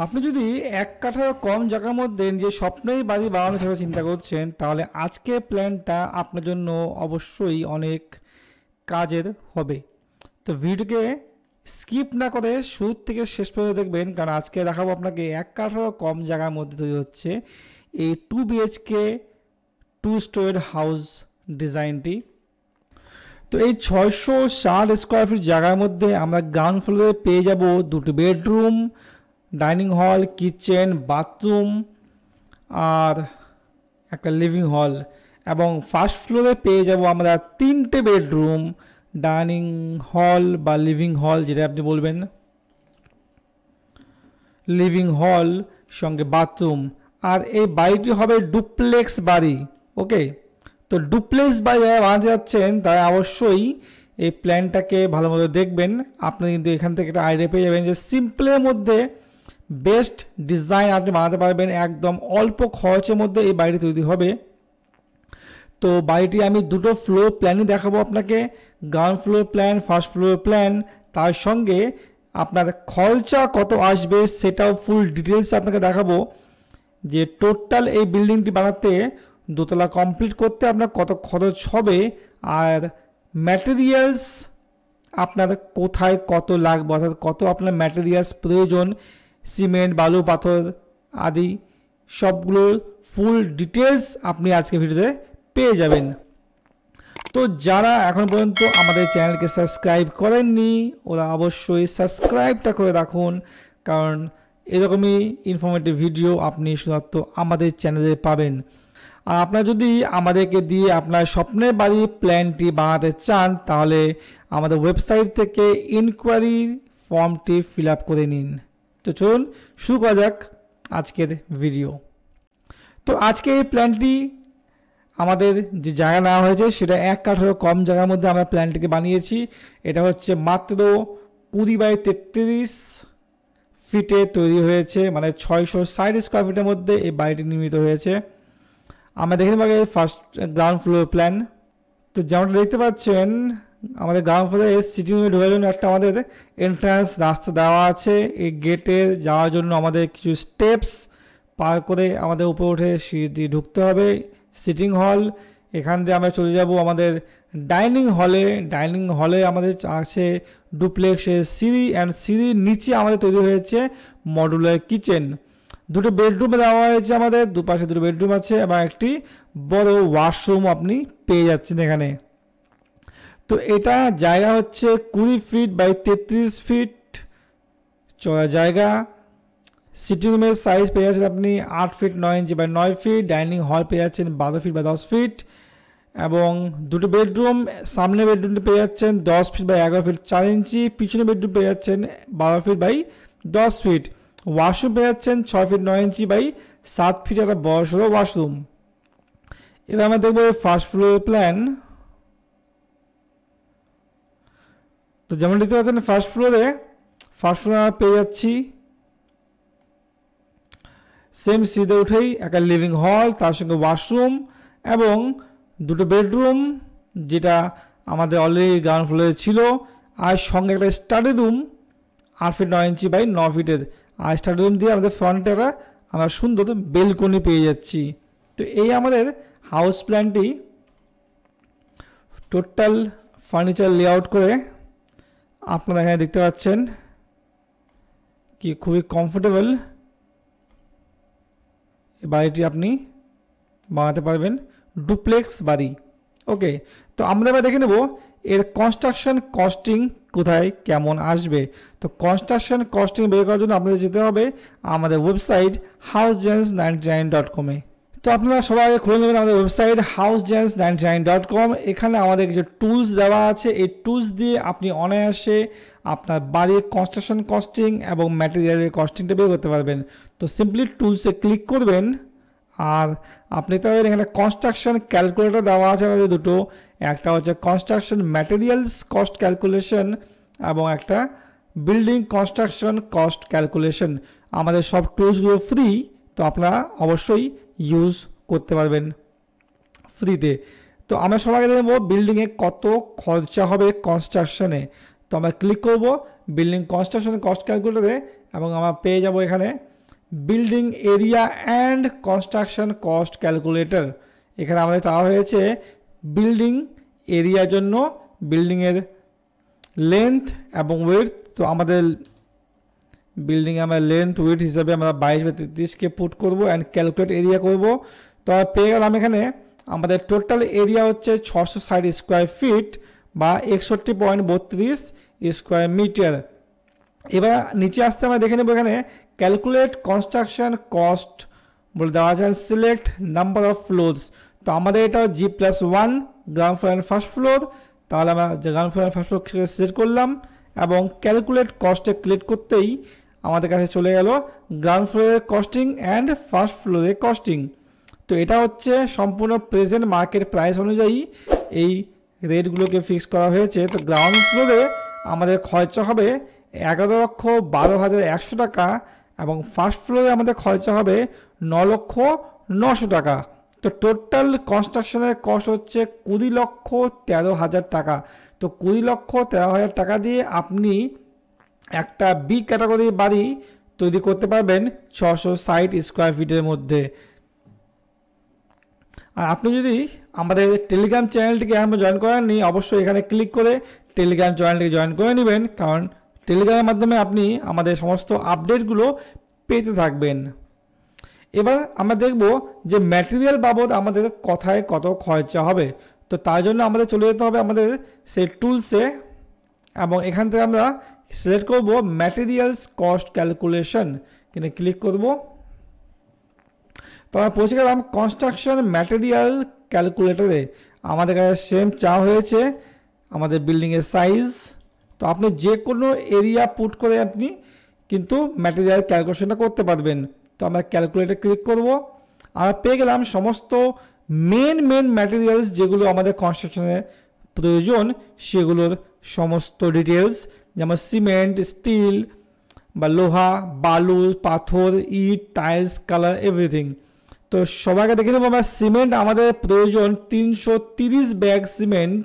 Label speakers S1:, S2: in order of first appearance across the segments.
S1: আপনি যদি এক কাঠার কম জায়গার মধ্যে যে স্বপ্নেই বাড়ি বানানোর কথা চিন্তা করছেন, তাহলে আজকে প্ল্যানটা আপনার জন্য অবশ্যই অনেক কাজের হবে। তো ভিডিওকে স্কিপ না করে শুরু থেকে শেষ পর্যন্ত দেখবেন, কারণ আজকে দেখাবো আপনাকে এক কাঠার কম জায়গার মধ্যে তৈরি হচ্ছে এই 2 BHK 2 স্টোরেড হাউস ডিজাইনটি। তো এই 660 স্কোয়ার ফিট জায়গার মধ্যে আমরা গ্রাউন্ড ফ্লোরে পেয়ে যাব দুটি bedroom, dining hall, kitchen, bathroom আর একটা লিভিং হল, এবং ফার্স্ট ফ্লোরে পেয়ে যাব আমরা 3টে বেডরুম, ডাইনিং হল বা লিভিং হল যেটা আপনি বলবেন, লিভিং হল সঙ্গে বাথরুম। আর এই বাড়িটি হবে ডুপ্লেক্স বাড়ি। ওকে, তো ডুপ্লেক্স বাড়ি যারা বানাতে যাচ্ছেন তারা অবশ্যই এই প্ল্যানটাকে ভালো মতো দেখবেন। আপনি কিন্তু এখান থেকে একটা আইডিয়া পেয়ে যাবেন যে সিম্পলের মধ্যে বেস্ট ডিজাইন আপনি বানাতে পারবেন, একদম অল্প খরচের মধ্যে এই বাড়িটি তৈরি হবে। তো বাড়িটি আমি দুটো ফ্লোর প্ল্যানই দেখাবো আপনাকে, ground floor plan, first floor plan, তার সঙ্গে আপনার খরচা কত আসবে সেটাও ফুল ডিটেলস আপনাকে দেখাবো, যে টোটাল এই বিল্ডিংটি বানাতে দোতলা কমপ্লিট করতে আপনার কত খরচ হবে, আর ম্যাটেরিয়ালস আপনার কোথায় কত লাগবে, অর্থাৎ কত আপনার ম্যাটেরিয়ালস প্রয়োজন, সিমেন্ট, বালু, পাথর আদি সবগুলো ফুল ডিটেলস আপনি আজকে ভিডিওতে পেয়ে যাবেন। তো যারা এখন পর্যন্ত আমাদের চ্যানেলকে সাবস্ক্রাইব করেননি ওরা অবশ্যই সাবস্ক্রাইবটা করে রাখুন, কারণ এরকমই ইনফরমেটিভ ভিডিও আপনি শুধুমাত্র আমাদের চ্যানেলে পাবেন। আর আপনারা যদি আমাদেরকে দিয়ে আপনার স্বপ্নের বাড়ির প্ল্যানটি বানাতে চান, তাহলে আমাদের ওয়েবসাইট থেকে ইনকোয়ারি ফর্মটি ফিল আপ করে নিন। তো চলুন শুরু করা যাক আজকের ভিডিও। তো আজকে এই প্ল্যানটি আমাদের যে জায়গা নেওয়া হয়েছে সেটা এক কাঠারও কম জায়গার মধ্যে আমরা প্ল্যানটিকে বানিয়েছি। এটা হচ্ছে মাত্র 20x33 ফিটে তৈরি হয়েছে, মানে 660 স্কোয়ার ফিটের মধ্যে এই বাড়িটি নির্মিত হয়েছে। আমরা দেখে নেব আগে ফার্স্ট গ্রাউন্ড ফ্লোর প্ল্যান। তো যেমনটা দেখতে পাচ্ছেন আমাদের গ্রাউন্ড ফ্লোরে সিটিং রুমে ঢোকার জন্য একটা আমাদের এন্ট্রান্স রাস্তা দেওয়া আছে। এই গেটে যাওয়ার জন্য আমাদের কিছু স্টেপস পার করে আমাদের উপরে উঠে সিঁড়ি দিয়ে ঢুকতে হবে। সিটিং হল, এখান দিয়ে আমরা চলে যাব আমাদের ডাইনিং হলে। ডাইনিং হলে আমাদের আছে ডুপ্লেক্সের সিঁড়ি, অ্যান্ড সিঁড়ির নিচে আমাদের তৈরি হয়েছে মডুলার কিচেন। দুটো বেডরুমে দেওয়া হয়েছে, আমাদের দুপাশে দুটো বেডরুম আছে এবং একটি বড় ওয়াশরুম আপনি পেয়ে যাচ্ছেন এখানে। তো এটা জায়গা হচ্ছে 20 ফিট বাই 33 ফিট চড়া জায়গা। সিটিং রুমের সাইজ পেয়ে যাচ্ছেন আপনি 8 feet 9 inch by 9 feet. Dining hall পেয়ে যাচ্ছেন 12 ফিট বাই 10 ফিট, এবং দুটো বেডরুম, সামনে বেডরুমটি পেয়ে যাচ্ছেন 10 ফিট বাই 11 ফিট 4 ইঞ্চি, পিছনে বেডরুম পেয়ে যাচ্ছেন 12 ফিট বাই 10 ফিট। ওয়াশরুম পেয়ে যাচ্ছেন 6 ফিট 9 ইঞ্চি বাই 7 ফিট একটা বড় সড়ো ওয়াশরুম। এবার আমরা দেখবো ফার্স্ট ফ্লোর প্ল্যান। তো যেমন দেখতে পাচ্ছেন ফার্স্ট ফ্লোরে আমরা পেয়ে যাচ্ছি সেম সিঁড়িতে উঠেই একটা লিভিং হল, তার সঙ্গে ওয়াশরুম এবং দুটো বেডরুম, যেটা আমাদের অলরেডি গ্রাউন্ড ফ্লোরে ছিল, আর সঙ্গে একটা study room 8 feet 9 inch by 9 ফিটের। আর স্টাডি রুম দিয়ে আমাদের ফ্রন্টে আমরা সুন্দর বেলকনি পেয়ে যাচ্ছি। তো এই আমাদের হাউস প্ল্যানটি টোটাল ফার্নিচার লেআউট করে আপনারা এখানে দেখতে পাচ্ছেন কি খুবই কমফোর্টেবল এই বাড়িটি আপনি বানাতে পারবেন, ডুপ্লেক্স বাড়ি। ওকে, তো আমরা এবার দেখে নেব এর কনস্ট্রাকশন কস্টিং কোথায় কেমন আসবে। তো কনস্ট্রাকশন কস্টিং বের করার জন্য আপনাদের যেতে হবে আমাদের ওয়েবসাইট housegents99.com-এ। তো আপনারা সবাই আগে খুলে নেবেন আমাদের ওয়েবসাইট housegents99.com। এখানে আমাদের কিছু টুলস দেওয়া আছে, এই টুলস দিয়ে আপনি অনায়াসে আপনার বাড়ির কনস্ট্রাকশন কস্টিং এবং ম্যাটেরিয়ালের কস্টিংটা বের করতে পারবেন। তো সিম্পলি টুলসে ক্লিক করবেন, আর আপনি তাহলে এখানে কনস্ট্রাকশন ক্যালকুলেটর দেওয়া আছে আমাদের দুটো, একটা হচ্ছে কনস্ট্রাকশন ম্যাটেরিয়ালস কস্ট ক্যালকুলেশন এবং একটা বিল্ডিং কনস্ট্রাকশন কস্ট ক্যালকুলেশন। আমাদের সব টুলসগুলো ফ্রি, তো আপনারা অবশ্যই ইউজ করতে পারবেন ফ্রিতে। তো আমরা সবাইকে দেখবো বিল্ডিংয়ে কত খরচা হবে কনস্ট্রাকশনে। তো আমরা ক্লিক করব বিল্ডিং কনস্ট্রাকশন কস্ট ক্যালকুলেটরে এবং আমরা পেয়ে যাব এখানে building area and construction cost calculator. এখানে আমাদের চাওয়া হয়েছে বিল্ডিং এরিয়ার জন্য বিল্ডিংয়ের লেন্থ এবং উইডথ। তো আমাদের বিল্ডিংয়ে আমরা লেন্থ উইডথ হিসাবে আমরা 22/33কে পুট করব অ্যান্ড ক্যালকুলেট এরিয়া করব। তো পেয়ে গেলাম এখানে আমাদের টোটাল এরিয়া হচ্ছে 660 স্কোয়ার ফিট বা 61.32 স্কোয়ার মিটার। এবার নিচে আসতে আমরা দেখে নেব এখানে ক্যালকুলেট কনস্ট্রাকশন কস্ট বলে দেওয়া আছে, সিলেক্ট নাম্বার অফ ফ্লোরস। তো আমাদের এটা G+1 ground floor and first floor, তাহলে আমরা ground floor and first floor select করলাম এবং ক্যালকুলেট কস্টে ক্লিক করতেই আমাদের কাছে চলে গেল গ্রাউন্ড ফ্লোরের কস্টিং অ্যান্ড ফার্স্ট ফ্লোরের কস্টিং। তো এটা হচ্ছে সম্পূর্ণ প্রেজেন্ট মার্কেট প্রাইস অনুযায়ী এই রেটগুলোকে ফিক্স করা হয়েছে। তো গ্রাউন্ড ফ্লোরে আমাদের খরচা হবে 11,12,100 টাকা এবং ফার্স্ট ফ্লোরে আমাদের খরচা হবে 9,900 টাকা। তো টোটাল কনস্ট্রাকশনের কস্ট হচ্ছে 20,13,000 টাকা। তো 20,13,000 টাকা দিয়ে আপনি একটা বি ক্যাটাগরি বাড়ি তৈরি করতে পারবেন 660 স্কোয়ার ফিটের মধ্যে। আর আপনি যদি আমাদের টেলিগ্রাম চ্যানেলটিকে এখন জয়েন করেননি, অবশ্যই এখানে ক্লিক করে টেলিগ্রাম চ্যানেলটিকে জয়েন করে নেবেন, কারণ টেলিগ্রামের মাধ্যমে আপনি আমাদের সমস্ত আপডেটগুলো পেতে থাকবেন। এবার আমরা দেখব যে ম্যাটেরিয়াল বাবদ আমাদের কথায় কত খরচা হবে। তো তার জন্য আমাদের চলে যেতে হবে আমাদের সেই টুলসে এবং এখান থেকে আমরা সিলেক্ট করব ম্যাটেরিয়ালস কস্ট ক্যালকুলেশন, এখানে ক্লিক করব। তো আমরা পৌঁছে গেলাম কনস্ট্রাকশন ম্যাটেরিয়াল ক্যালকুলেটরে। আমাদের কাছে সেম চাওয়া হয়েছে আমাদের বিল্ডিংয়ের সাইজ। তো আপনি যে কোনো এরিয়া পুট করে আপনি কিন্তু ম্যাটেরিয়াল ক্যালকুলেশনটা করতে পারবেন। তো আমরা ক্যালকুলেটরে ক্লিক করব। আমরা পেয়ে গেলাম সমস্ত মেন ম্যাটেরিয়ালস যেগুলো আমাদের কনস্ট্রাকশনে প্রয়োজন সেগুলোর সমস্ত ডিটেলস, যেমন সিমেন্ট, স্টিল বা লোহা, বালু, পাথর, ইট, টাইলস, কালার, এভরিথিং। তো সবাইকে দেখে নেব আমরা সিমেন্ট আমাদের প্রয়োজন 330 ব্যাগ সিমেন্ট,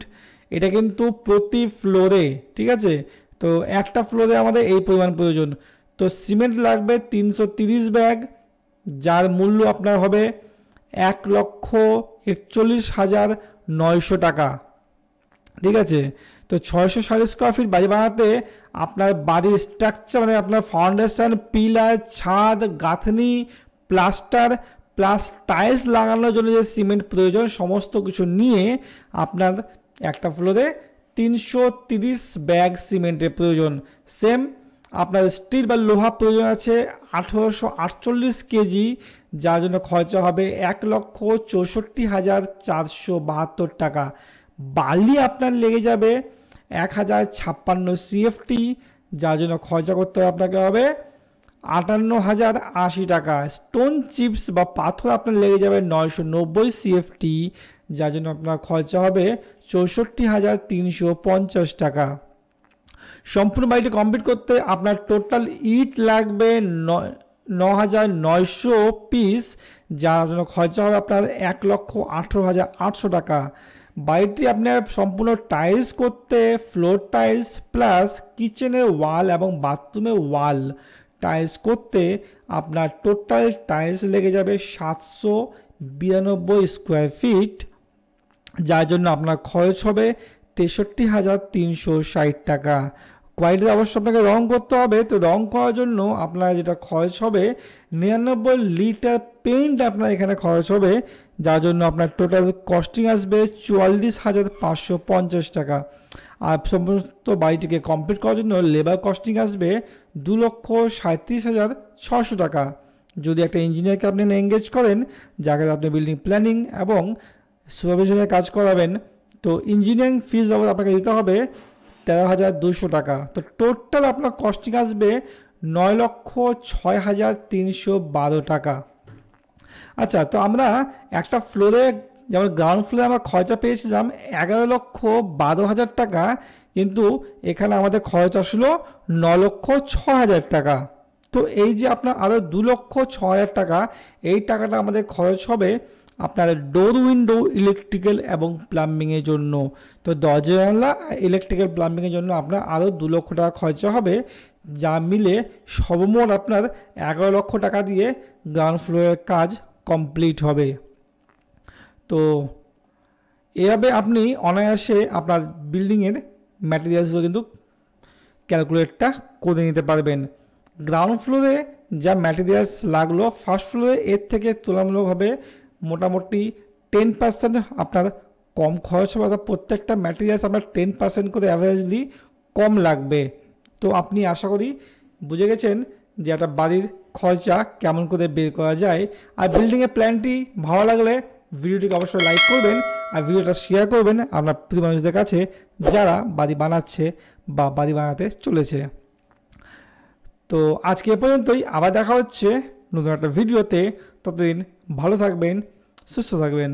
S1: এটা কিন্তু প্রতি ফ্লোরে, ঠিক আছে। তো একটা ফ্লোরে আমাদের এই পরিমাণ প্রয়োজন। তো সিমেন্ট লাগবে 330 ব্যাগ, যার মূল্য আপনার হবে 1,41,900 টাকা, ঠিক আছে। তো 660 স্কোয়ার ফিট বাড়ি বানাতে আপনার বাড়ির স্ট্রাকচার মানে আপনার ফাউন্ডেশন, পিলার, ছাদ, গাঁথনি, প্লাস্টার প্লাস টাইলস লাগানোর জন্য যে সিমেন্ট প্রয়োজন সমস্ত কিছু নিয়ে আপনার একটা ফ্লোরে 330 ব্যাগ সিমেন্টের প্রয়োজন। সেম আপনার স্টিল বা লোহা প্রয়োজন আছে 1848 কেজি, যার জন্য খরচা হবে 1,64,472 টাকা। বালি আপনার লেগে যাবে 1056 CFT, যার জন্য খরচা করতে হবে আপনাকে হবে 58,080 টাকা। স্টোন চিপস বা পাথর আপনার লেগে যাবে 990 CFT, যার জন্য আপনার খরচা হবে 64,350 টাকা। সম্পূর্ণ বাড়িটি কমপ্লিট করতে আপনার টোটাল ইট লাগবে 9,900 পিস, যার জন্য খরচা হবে আপনার 1,18,800 টাকা। বাড়িটি আপনার সম্পূর্ণ টাইলস করতে ফ্লোর টাইলস প্লাস কিচেনের ওয়াল এবং বাথরুমের ওয়াল টাইলস করতে আপনার টোটাল টাইলস লেগে যাবে 792 স্কোয়ার ফিট, যার জন্য আপনার খরচ হবে 63,360 টাকা। কোয়ালিটি অবশ্য আপনাকে রং করতে হবে। তো রং করার জন্য আপনার যেটা খরচ হবে 99 লিটার পেইন্ট আপনার এখানে খরচ হবে, যার জন্য আপনার টোটাল কস্টিং আসবে 44,550 টাকা। আর সমস্ত বাড়িটিকে কমপ্লিট করার জন্য লেবার কস্টিং আসবে 2,37,600 টাকা। যদি একটা ইঞ্জিনিয়ারকে আপনি এনগেজ করেন, যাকে আপনি বিল্ডিং প্ল্যানিং এবং সুপারভিশনের কাজ করাবেন, তো ইঞ্জিনিয়ারিং ফিস বাবদ আপনাকে দিতে হবে 13,200 টাকা। তো টোটাল আপনার কস্টিং আসবে 9,06,312 টাকা। আচ্ছা, তো আমরা একটা ফ্লোরে যেমন গ্রাউন্ড ফ্লোরে আমরা খরচা পেয়েছিলাম 11,12,000 টাকা, কিন্তু এখানে আমাদের খরচ আসলো 9,06,000 টাকা। তো এই যে আপনার আরও 2,06,000 টাকা, এই টাকাটা আমাদের খরচ হবে আপনার ডোর উইন্ডো ইলেকট্রিক্যাল এবং প্লাম্বিংয়ের জন্য। তো দরজা জানলা ইলেকট্রিক্যাল প্লাম্বিংয়ের জন্য আপনার আরও 2 লক্ষ টাকা খরচা হবে, যা মিলে সর্বমোট আপনার 11 লক্ষ টাকা দিয়ে গ্রাউন্ড ফ্লোরের কাজ কমপ্লিট হবে। তো এভাবে আপনি অনায়াসে আপনার বিল্ডিংয়ের ম্যাটেরিয়ালসগুলো কিন্তু ক্যালকুলেটটা করে নিতে পারবেন। গ্রাউন্ড ফ্লোরে যা ম্যাটেরিয়ালস লাগলো ফার্স্ট ফ্লোরে এর থেকে তুলনামূলকভাবে মোটামুটি 10% আপনার কম খরচ হবে, অর্থাৎ প্রত্যেকটা ম্যাটেরিয়ালস আপনার 10% করে অ্যাভারেজলি কম লাগবে। তো আপনি আশা করি বুঝে গেছেন যে একটা বাড়ির খরচা কেমন করে বের করা যায়। আর বিল্ডিংয়ের প্ল্যানটি ভালো লাগলে ভিডিওটিকে অবশ্যই লাইক করবেন আর ভিডিওটা শেয়ার করবেন আপনার প্রিয় মানুষদের কাছে যারা বাড়ি বানাচ্ছে বা বাড়ি বানাতে চলেছে। তো আজকে এ পর্যন্তই, আবার দেখা হচ্ছে নতুন একটা ভিডিওতে। ততদিন ভালো থাকবেন, সুস্থ থাকবেন।